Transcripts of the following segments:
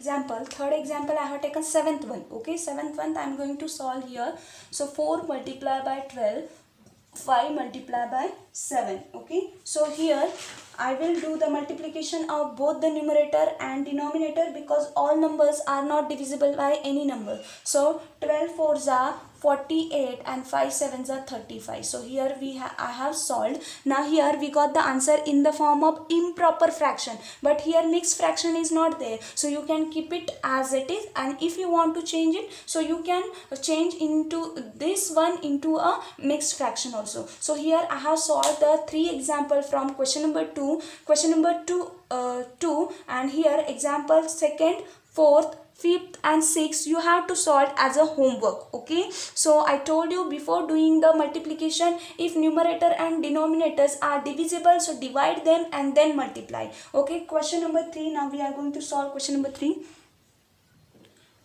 third example I have taken seventh one. Okay, seventh one I am going to solve here. So 4 multiplied by 12, 5 multiplied by 7. Okay, so here I will do the multiplication of both the numerator and denominator because all numbers are not divisible by any number. So 12 fours are 48 and 5 sevens are 35. So here I have solved. Now here we got the answer in the form of improper fraction, but here mixed fraction is not there, so you can keep it as it is, and if you want to change it, so you can change into this one into a mixed fraction also. So here I have solved the 3 example from question number 2, and here example second, fourth, fifth and sixth you have to solve as a homework. Okay, so I told you before doing the multiplication, if numerator and denominators are divisible, so divide them and then multiply. Okay, question number 3. Now we are going to solve question number 3.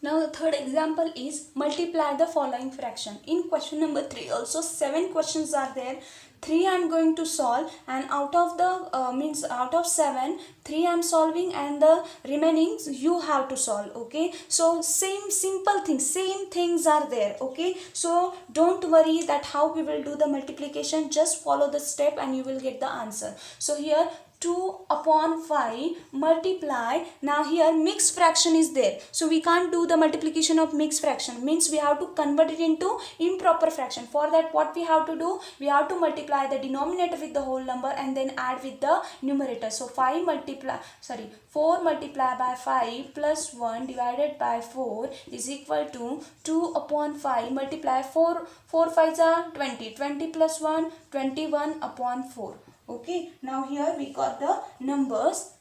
Now the third example is multiply the following fraction. In question number 3 also 7 questions are there. 3 I am going to solve, and out of the out of 7, 3 I am solving and the remaining you have to solve. Okay, so same simple things, same things are there. Okay, so don't worry that how we will do the multiplication, just follow the step and you will get the answer. So here 2 upon 5 multiply. Now here mixed fraction is there, so we can't do the multiplication of mixed fraction, means we have to convert it into improper fraction. For that what we have to do, we have to multiply the denominator with the whole number and then add with the numerator. So 4 multiplied by 5 plus 1 divided by 4 is equal to 2 upon 5 multiply 4 5s are 20, 20 plus 1 21 upon 4. Okay, now here we got the numbers.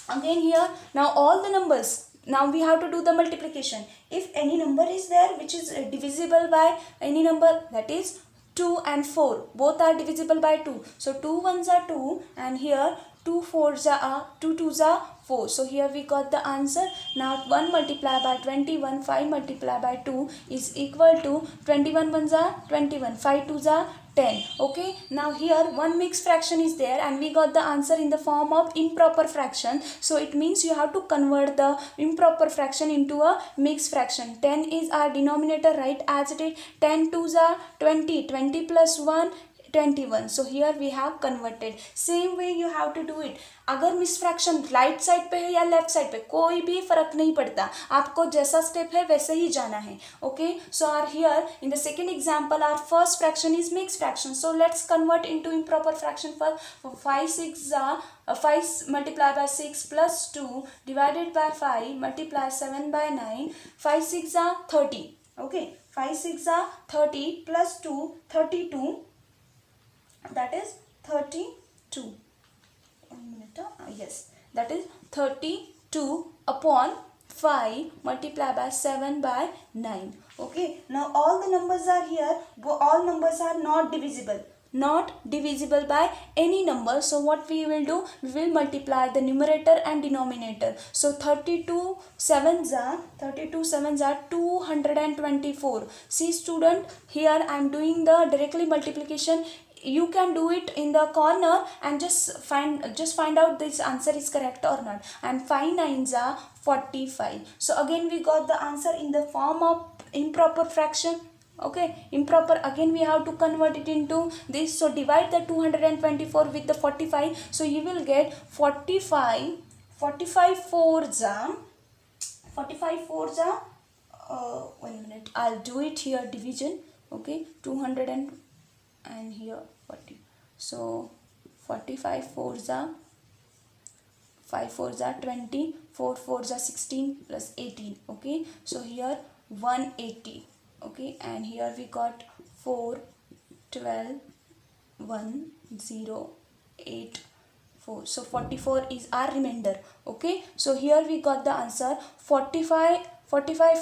Again here, now all the numbers, now we have to do the multiplication. If any number is there which is divisible by any number, that is 2 and 4, both are divisible by 2. So 2 ones are 2 and here 2 fours are 2 twos are 4. So here we got the answer. Now 1 multiplied by 21, 5 multiplied by 2 is equal to 21 ones are 21, 5 twos are 10. Okay, now here one mixed fraction is there and we got the answer in the form of improper fraction. So it means you have to convert the improper fraction into a mixed fraction. 10 is our denominator, right, as it is. 10 twos are 20, 20 plus 1 21. So here we have converted. Same way you have to do it. अगर miss fraction right side पे है या left side पे कोई भी फर्क नहीं पड़ता, आपको जैसा स्टेप है वैसे ही जाना है. Okay, so our here in the second example our first fraction is mix fraction. So let's convert into improper fraction. For 5 multiplied by 6 plus 2 divided by 5 multiply 7 by 9. 5 6 are 30. Okay, 5 6 are 30 plus 2 32. That is 32. 1 minute. Yes, that is 32 upon 5 multiplied by 7 by 9. Okay, now all the numbers are here. All numbers are not divisible by any number. So what we will do, we will multiply the numerator and denominator. So 32 sevens are 224. See student, here I am doing the directly multiplication. You can do it in the corner and just find out this answer is correct or not. And 5 nines are 45. So again we got the answer in the form of improper fraction. Okay, improper, again we have to convert it into this. So divide the 224 with the 45. So you will get 45 fours are 1 minute, I'll do it here, division. Okay, 200 and here 40. So 45 fours are 5 fours are 20, 4 fours are 16 plus 18. Okay, so here 180. Okay, and here we got 4 12 1 0 8 4. So 44 is our remainder. Okay, so here we got the answer. 45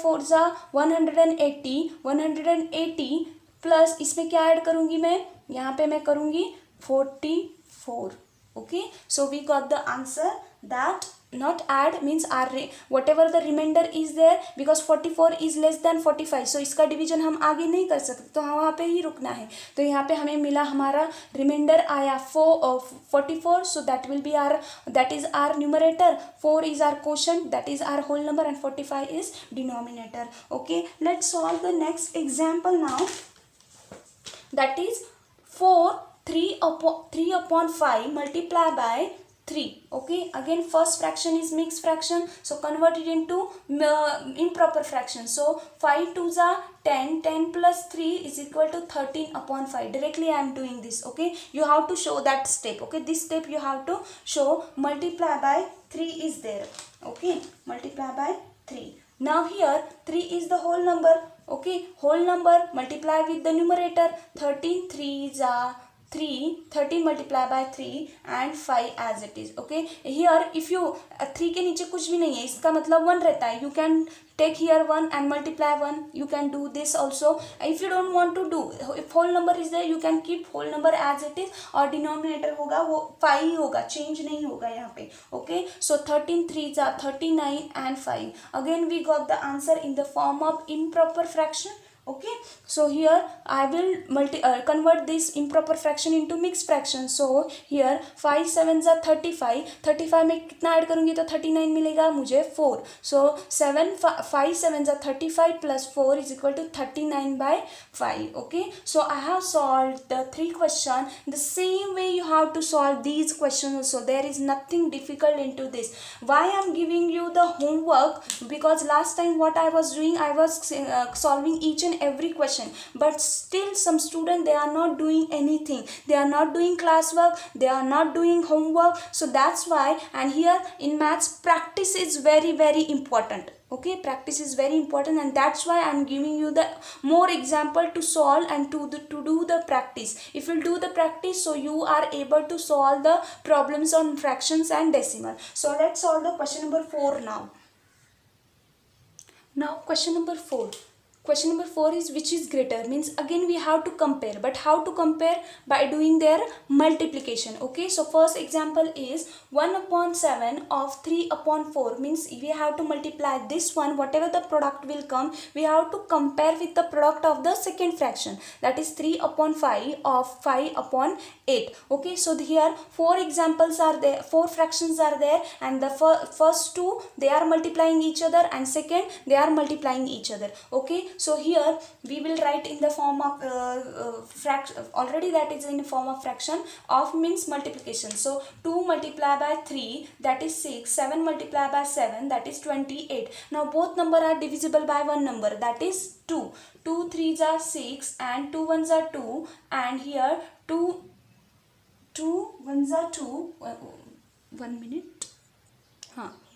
fours are 180 plus इसमें क्या add करूँगी मैं, यहाँ पे मैं करूँगी 44. Okay, so we got the answer that not add means our whatever the remainder is there, because 44 is less than 45, so इसका division हम आगे नहीं कर सकते, तो हम वहाँ पे ही रुकना है। तो यहाँ पे हमें मिला, हमारा रिमाइंडर आया 44, so that will be our, that is our numerator, 4 is our quotient, that is our whole number, and 45 is denominator. Okay, let's solve the next example now. That is 3 upon 5 multiplied by 3. Okay, again first fraction is mixed fraction, so convert it into improper fraction. So 5 2s are 10, 10 plus 3 is equal to 13 upon 5. Directly I am doing this. Okay, you have to show that step. Okay, this step you have to show, multiply by 3 is there. Okay, multiply by 3. Now here 3 is the whole number. Okay, whole number multiply with the numerator. 13 3s are 3, 13 multiply by 3 and 5 as it is. Okay, here if you 3 के नीचे कुछ भी नहीं है, इसका मतलब 1 रहता है. You can take here 1 and multiply 1. You can do this also. If you don't want to do, if whole number is there, you can keep whole number as it is, और denominator होगा वो 5 ही होगा, change नहीं होगा यहाँ पे. Okay, so 13 3s are 39 and 5. Again we got the answer in the form of improper fraction. Okay, so here I will convert this improper fraction into mixed fraction. So here 5 7s are 35. 35 में कितना add करूँगी तो 39 मिलेगा मुझे 4. So 5 7s are 35 plus 4 is equal to 39 by 5. Okay, so I have solved the 3 questions. The same way you have to solve these questions. So there is nothing difficult into this. Why I am giving you the homework? Because last time what I was doing, I was solving each and every question, but still some students, they are not doing anything, they are not doing classwork, they are not doing homework. So that's why, and here in maths practice is very very important. Okay, practice is very important, and that's why I'm giving you the more example to solve and to do the practice. If you do the practice, so you are able to solve the problems on fractions and decimal. So let's solve the question number 4 now. Now question number 4. Question number 4 is which is greater, means again we have to compare, but how to compare? By doing their multiplication. Okay, so first example is 1 upon 7 of 3 upon 4, means we have to multiply this one, whatever the product will come, we have to compare with the product of the second fraction, that is 3 upon 5 of 5 upon 8. Okay, so here 4 examples are there, 4 fractions are there, and the first two they are multiplying each other, and second they are multiplying each other. Okay, so here we will write in the form of fraction, already that is in the form of fraction, of means multiplication. So 2 multiplied by 3, that is 6, 7 multiplied by 7, that is 28. Now both number are divisible by one number, that is 2. 2 3s are 6 and 2 1s are 2, and here 2 1s are 2. 1 minute.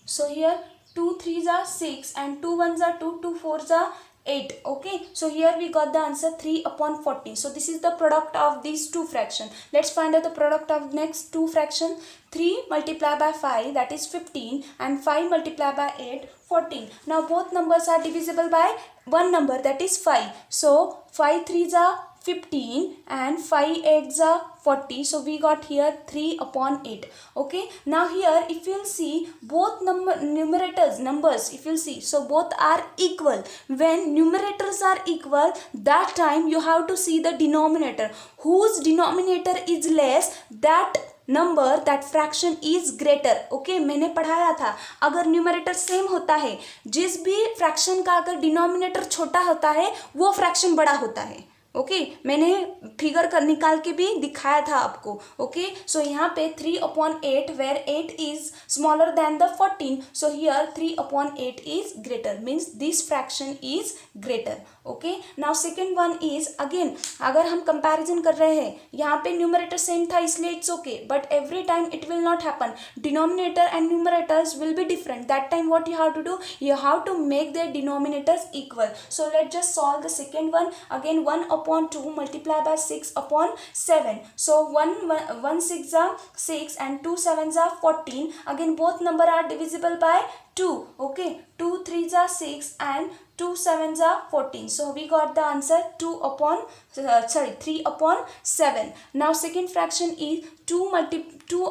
So here 2 3s are 6 and 2 1s are 2, 2 4s are 8. Okay, so here we got the answer 3 upon 14. So this is the product of these two fractions. Let's find out the product of next two fractions. 3 multiplied by 5, that is 15, and 5 multiplied by 8, 14. Now both numbers are divisible by one number, that is 5. So 5 3s are 15 and 5 8s are 40. So we got here 3 upon 8. Okay, now here if you'll see both numbers, if you'll see, so both are equal. When numerators are equal, that time you have to see the denominator. Whose denominator is less, that number, that fraction is greater. Okay, मैंने पढ़ाया था अगर numerator same होता है, जिस भी fraction का अगर डिनोमिनेटर छोटा होता है वो फ्रैक्शन बड़ा होता है. ओके, मैंने फिगर कर निकाल के भी दिखाया था आपको. ओके, सो यहाँ पे 3 upon 8 where 8 is smaller than the 14. So here 3 upon 8 is greater, means this fraction is greater. Okay, now second one is again, अगर हम कंपैरिजन कर रहे हैं, यहाँ पे न्यूमरेटर सेम था इसलिए it's okay, but every time it will not happen. Denominator and numerators will be different. That time what you have to do, you have to make their denominators equal. So let just solve the second one. Again 1 upon 2 multiply by 6 upon 7. So 1 6 are 6 and 2 7s are 14. Again both number are divisible by 2. Okay, 2 3s are 6 and 2 7s are 14. So we got the answer 3 upon 7. Now second fraction is 2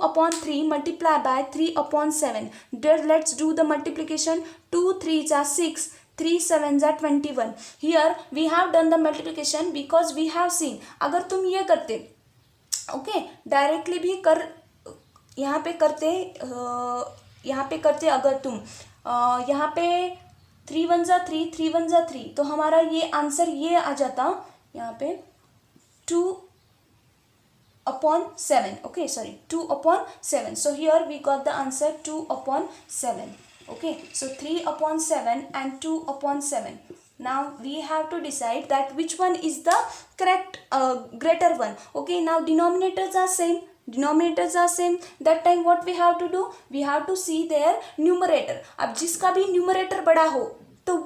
upon 3 multiply by 3 upon 7. Let's do the multiplication. 2 3s are 6, 3 7s are 21. Here we have done the multiplication because we have seen अगर तुम ये करते directly भी कर यहाँ पे करते अगर तुम यहाँ पे 3 1 जा 3 3 1 जा 3 तो हमारा ये आंसर ये आ जाता यहाँ पे 2 upon 7. Okay, sorry, 2 upon 7. So here we got the answer 2 upon 7. Okay, so 3 upon 7 and 2 upon 7. Now we have to decide that which one is the correct greater one. Okay, now denominators are same. That time what we have to do, we have to see their numerator. अब जिसका भी numerator बड़ा हो तो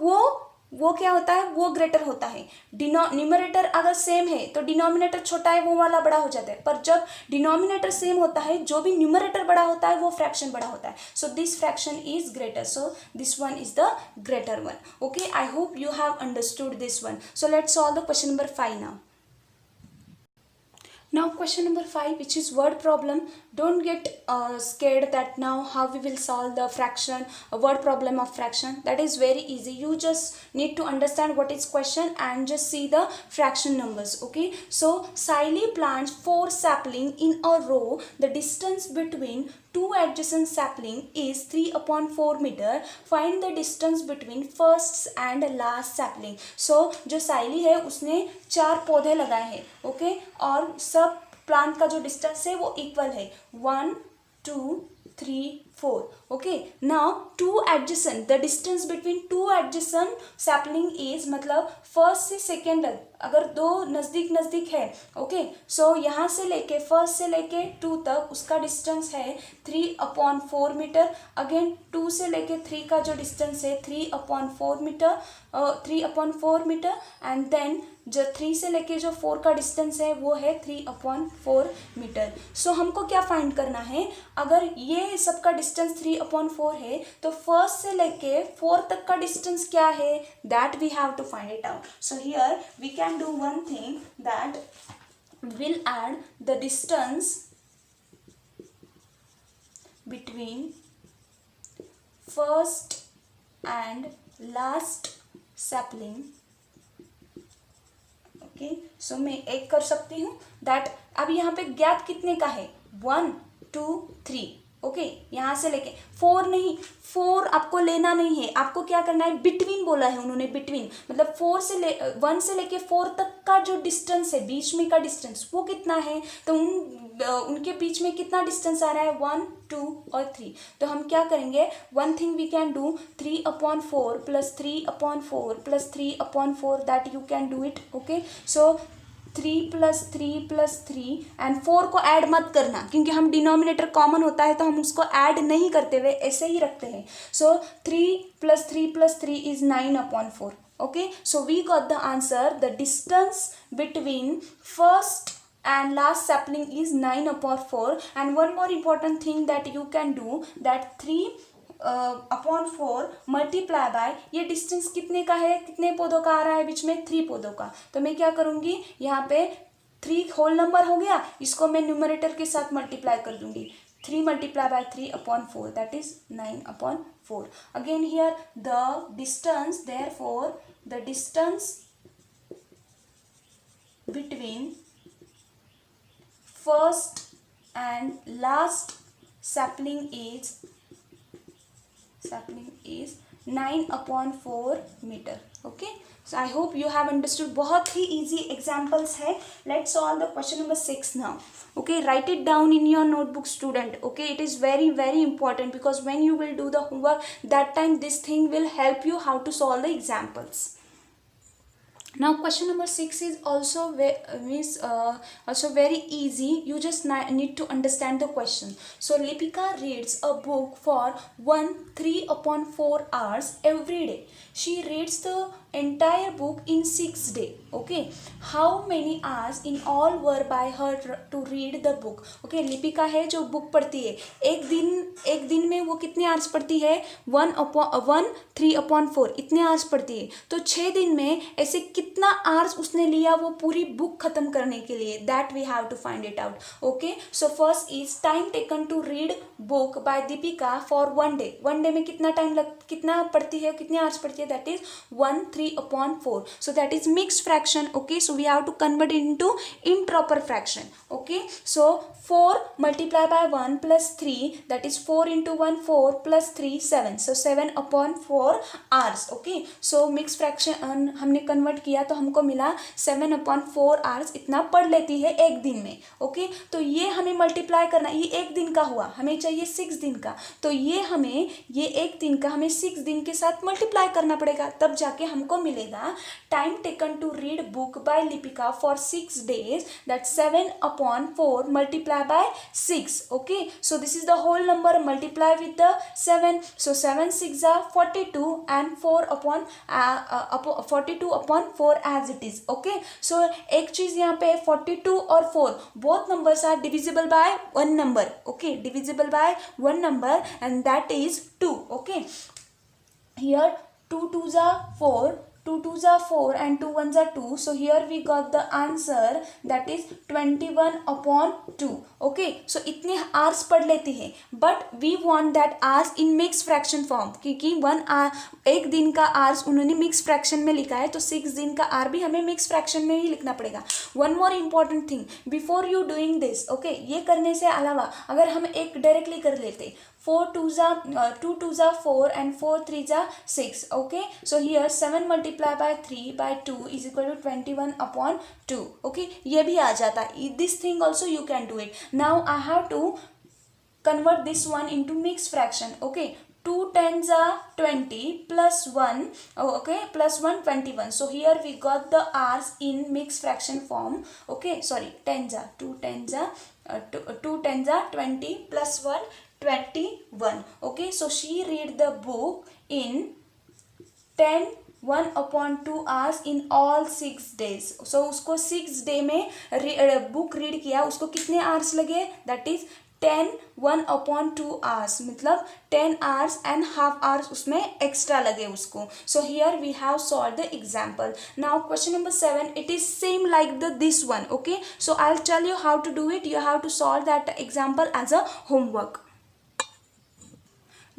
वो क्या होता है, वो ग्रेटर होता है. न्यूमरेटर अगर सेम है तो डिनोमिनेटर छोटा है वो वाला बड़ा हो जाता है, पर जब डिनोमिनेटर सेम होता है जो भी न्यूमरेटर बड़ा होता है वो फ्रैक्शन बड़ा होता है. So this fraction is greater, so this one is the greater one. Okay, I hope you have understood this one. So let's solve the question number 5 now. Now question number 5, which is word problem. Don't get scared that now how we will solve the fraction, word problem of fraction. That is very easy. You just need to understand what is question and just see the fraction numbers. Okay, so Siley plants 4 sapling in a row. The distance between 2 adjacent sapling is 3 upon 4 meter. Find the distance between first and last sapling. So जो साइली है उसने 4 पौधे लगाए हैं. Okay, और सब plant का जो डिस्टेंस है वो इक्वल है 1 2 3 4. Okay, now 2 adjacent, the distance between 2 adjacent sapling is मतलब फर्स्ट से सेकेंड अगर 2 नज़दीक है. ओके, सो यहाँ से लेके फर्स्ट से लेके 2 तक उसका डिस्टेंस है 3 अपॉन 4 मीटर. अगेन 2 से लेके 3 का जो डिस्टेंस है 3 अपॉन 4 मीटर एंड देन जो 3 से लेके जो 4 का डिस्टेंस है वो है 3 अपॉन 4 मीटर. सो हमको क्या फाइंड करना है, अगर ये सबका डिस्टेंस 3 अपॉन 4 है तो फर्स्ट से लेके 4 तक का डिस्टेंस क्या है, that we have to find it out. So here we can do one thing, that will add the distance between first and last sapling. Okay, so मैं एक कर सकती हूँ दैट. अब यहाँ पे गैप कितने का है, 1 2 3. ओके, यहाँ से लेके 4 नहीं, 4 आपको लेना नहीं है, आपको क्या करना है, बिटवीन बोला है उन्होंने, बिटवीन मतलब 1 से लेके 4 तक का जो डिस्टेंस है, बीच में का डिस्टेंस वो कितना है, तो उनके बीच में कितना डिस्टेंस आ रहा है, 1 2 और 3. तो हम क्या करेंगे, one thing we can do, 3 upon 4 plus 3 upon 4 plus 3 upon 4, that you can do it. Okay, so 3 plus 3 and 4 को ऐड मत करना क्योंकि हम डिनोमिनेटर कॉमन होता है तो हम उसको ऐड नहीं करते हुए ऐसे ही रखते हैं. So 3 plus 3 is 9 upon 4. Okay, so we got the answer, the distance between first and last sapling is 9 upon 4. And one more important thing that you can do, that 3 upon 4 multiply by, ये distance कितने का है, कितने पौधों का आ रहा है बीच में, 3 पौधों का. तो मैं क्या करूँगी, यहाँ पे 3 होल नंबर हो गया, इसको मैं न्यूमरेटर के साथ मल्टीप्लाई कर दूंगी. 3 multiply by 3 upon 4, that is 9 upon 4. Again here the distance, therefore the distance between first and last sapling is 9 upon 4 meter. Okay, so I hope you have understood. बहुत ही easy examples है. Let's solve the question number 6 now. Okay, write it down in your notebook, student. Okay, it is very very important because when you will do the homework, that time this thing will help you how to solve the examples. Now question number 6 is also also very easy. You just need to understand the question. So Lipika reads a book for 3/4 hours every day. She reads the entire book in 6 days. Okay, how many hours in all were by her to read the book? Okay, Lipika है जो book पढ़ती है, एक दिन में वो कितने hours पढ़ती है? 3/4 इतने आवर्स पढ़ती है. तो 6 दिन में ऐसे कितना आवर्स उसने लिया वो पूरी बुक खत्म करने के लिए? That we have to find it out. Okay, so first is time taken to read book by Deepika for 1 day. 1 day में कितना पढ़ती है, कितने आवर्स पढ़ती है? That is 3/4. So that is mixed fraction. Okay, so we have to convert it into improper fraction. Okay, so 4 multiplied by 1 plus 3, that is 4 into 1 4 plus 3 7. So 7/4 hours. Okay, so mixed fraction हमने convert किया तो हमको मिला 7/4 hours इतना पढ़ लेती है एक दिन में. Okay, तो ये हमें मल्टीप्लाई करना, ये एक दिन का हुआ, हमें चाहिए 6 दिन का. तो ये एक दिन का हमें 6 दिन के साथ मल्टीप्लाई करना पड़ेगा, तब जाके हमको मिलेगा time taken to read book by Lipika for 6 days, that 7/4 multiply by 6. Okay, so this is the whole number, multiply with the 7. So 7 6 are 42 and 42/4 as it is. Okay, so एक चीज यहाँ पे 42 और 4 both numbers are divisible by one number. Okay, divisible by one number and that is 2. Okay, here 2 2s are 4, 2 2s are 4 and 2 1s are 2. So here we got the answer, that is 21/2. Okay, so इतने hours पढ़ लेती है, but we want that hours in mix fraction form, क्योंकि एक दिन का hours उन्होंने mix fraction में लिखा है, तो 6 दिन का आर भी हमें मिक्स फ्रैक्शन में ही लिखना पड़ेगा. One more important thing before you doing this. Okay, ये करने से अलावा अगर हम एक डायरेक्टली कर लेते, 2 2s are 4 and 4 3s are 6. Okay, so here 7 multiplied by 3 by 2 is equal to 21/2. Okay, ये भी आ जाता है. This thing also you can do it. Now I have to convert this one into mixed fraction. Okay, 2 10s are 20 plus 1. Okay, plus 1 21. So here we got the r's in mixed fraction form. Okay, sorry, 2 10s are 20 plus 1 21. Okay, so she read the book in 1/2 hours in all 6 days. So उसको 6 day में book read किया, उसको कितने hours लगे? That is 1/2 hours, मतलब 10 hours and half hours उसमें extra लगे उसको. So here we have solved the example. Now question number 7, it is same like this one. Okay, so I'll tell you how to do it. You have to solve that example as a homework.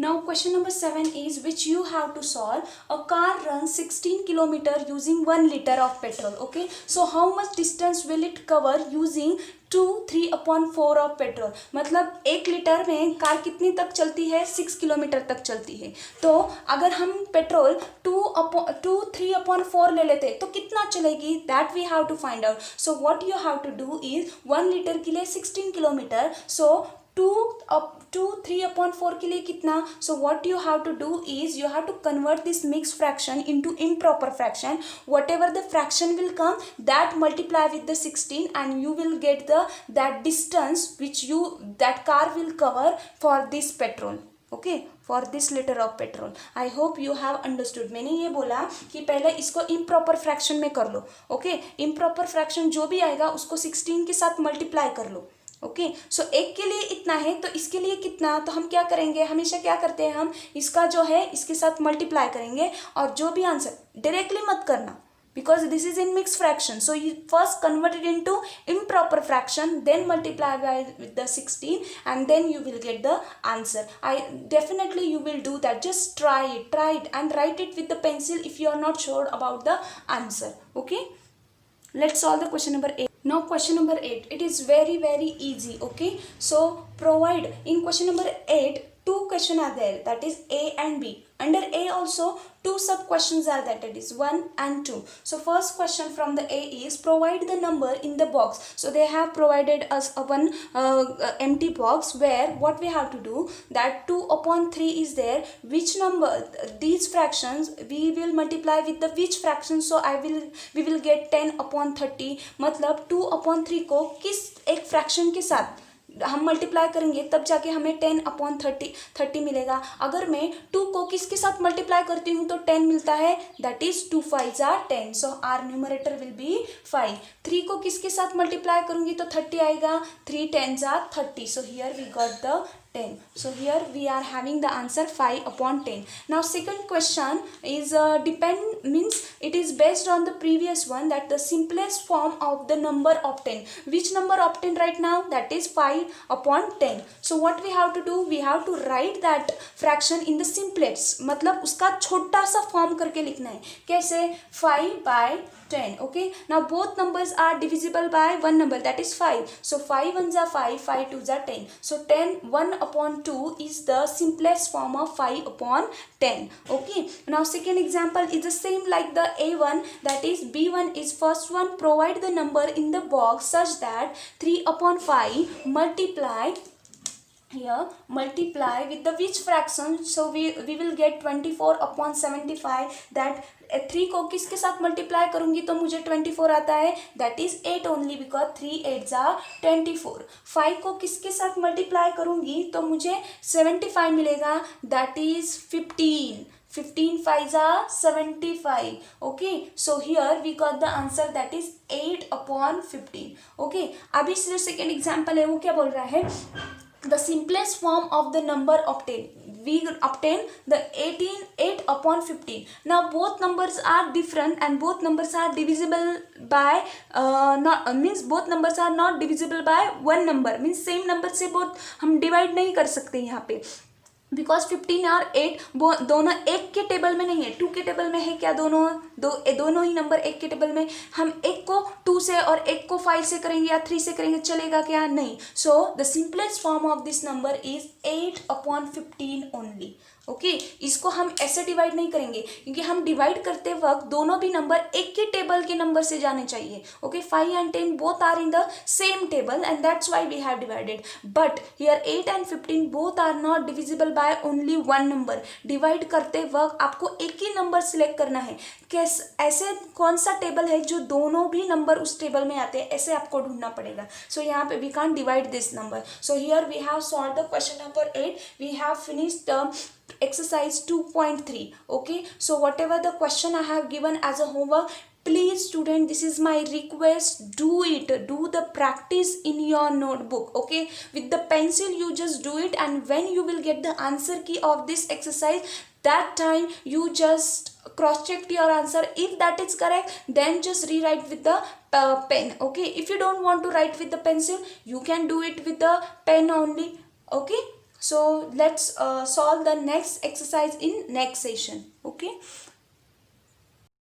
Now question number 7 is which you have to solve. A car runs 16 km using 1 liter of petrol. Okay, so how much distance will it cover using 3/4 of petrol? मतलब 1 litre में car कितनी तक चलती है? 6 kilometre तक चलती है. तो अगर हम पेट्रोल 3/4 ले लेते तो कितना चलेगी? That we have to find out. So what you have to do is 1 litre के लिए 16 किलोमीटर, सो 3/4 के लिए कितना? So what you have to do is you have to convert this mixed fraction into improper fraction. Whatever the fraction will come, that multiply with the 16 and you will get that distance which that car will cover for this petrol. Okay, for this liter of petrol. I hope you have understood. मैंने ये बोला कि पहले इसको improper fraction में कर लो. Okay, improper fraction जो भी आएगा उसको 16 के साथ मल्टीप्लाई कर लो. ओके, सो एक के लिए इतना है तो इसके लिए कितना? तो हम क्या करेंगे, हमेशा क्या करते हैं, हम इसका जो है इसके साथ मल्टीप्लाई करेंगे और जो भी आंसर डायरेक्टली मत करना, because this is in mixed fraction. So you first convert it into improper fraction, then multiply by with the 16 and then you will get the answer. Definitely you will do that. Just try it and write it with the pencil if you are not sure about the answer. Okay, let's solve the question number 8. Now question number 8, it is very easy. Okay, so provide in question number 8 two questions are there, that is A and B. Under A also two sub questions are there, that is 1 and 2. So first question from the A is provide the number in the box. So they have provided us a one empty box where what we have to do, that 2 upon 3 is there, which number, these fractions we will multiply with the which fraction. So we will get 10 upon 30, मतलब 2 upon 3 को किस एक fraction के साथ हम multiply करेंगे तब जाके हमें 10 अपॉन 30 मिलेगा. अगर मैं 2 को किसके साथ मल्टीप्लाई करती हूँ तो 10 मिलता है, that is 2 5 are 10. So our numerator will be 5. 3 को किसके साथ मल्टीप्लाई करूंगी तो 30 आएगा, 3 10s are 30. So here we got the 10. So here we are having the answer 5 upon 10. Now second question is means it is based on the previous one, that the simplest form of the number of 10. Which number of 10 right now? That is 5 upon 10. So what we have to do? We have to write that fraction in the simplest. मतलब उसका छोटा सा form करके लिखना है. कैसे? 5 by 10. Okay. Now both numbers are divisible by one number, that is 5. So 5 1s are 5, 5 2s are 10. So 1 upon 2 is the simplest form of 5 upon 10. Okay. Now second example is the same like the A1, that is B1 is first one, provide the number in the box such that 3 upon 5 multiply here, multiply with the which fraction. So we will get 24 upon 75. that 3 को किसके साथ multiply करूंगी तो मुझे 24 आता है, that is 8 only, because 3 8s are 24. 5 को किसके साथ मल्टीप्लाई करूंगी तो मुझे 75 मिलेगा, that is 15. 15 5s are 75. Okay, so here we got the answer, that is 8 upon 15. Okay, अभी सिर्फ सेकेंड एग्जाम्पल है, वो क्या बोल रहा है, the simplest form of the number of 10. We obtain the 8 upon 15. Now both numbers are different and both numbers are divisible by means both numbers are not divisible by one number, means same number से both हम divide नहीं कर सकते यहाँ पे, because 15 और 8 दोनों एक के टेबल में नहीं है, 2 के टेबल में है क्या, दोनों ही नंबर एक के टेबल में. हम एक को 2 से और एक को 5 से करेंगे या 3 से करेंगे, चलेगा क्या? नहीं. So the simplest form of this number is 8 upon 15 only. Okay, इसको हम ऐसे डिवाइड नहीं करेंगे क्योंकि हम डिवाइड करते वक्त दोनों भी नंबर एक के टेबल के नंबर से जाने चाहिए. Okay, 5 and 10 both are in the same table and that's why we have divided. But here 8 and 15 both are not divisible by only one number. Divide करते वक्त आपको एक ही नंबर सिलेक्ट करना है. ऐसे कौन सा टेबल है जो दोनों भी नंबर उस टेबल में आते हैं, ऐसे आपको ढूंढना पड़ेगा. सो यहाँ पे we can't divide this number. So here we have solve the question number 8. We have finished the exercise 2.3. okay, so whatever the question I have given as a homework, please student, this is my request, do it, do the practice in your notebook. Okay, with the pencil you just do it, and when you will get the answer key of this exercise, that time you just cross check your answer. If that is correct, then just rewrite with the pen. Okay, if you don't want to write with the pencil, you can do it with the pen only. Okay, so let's solve the next exercise in next session. Okay.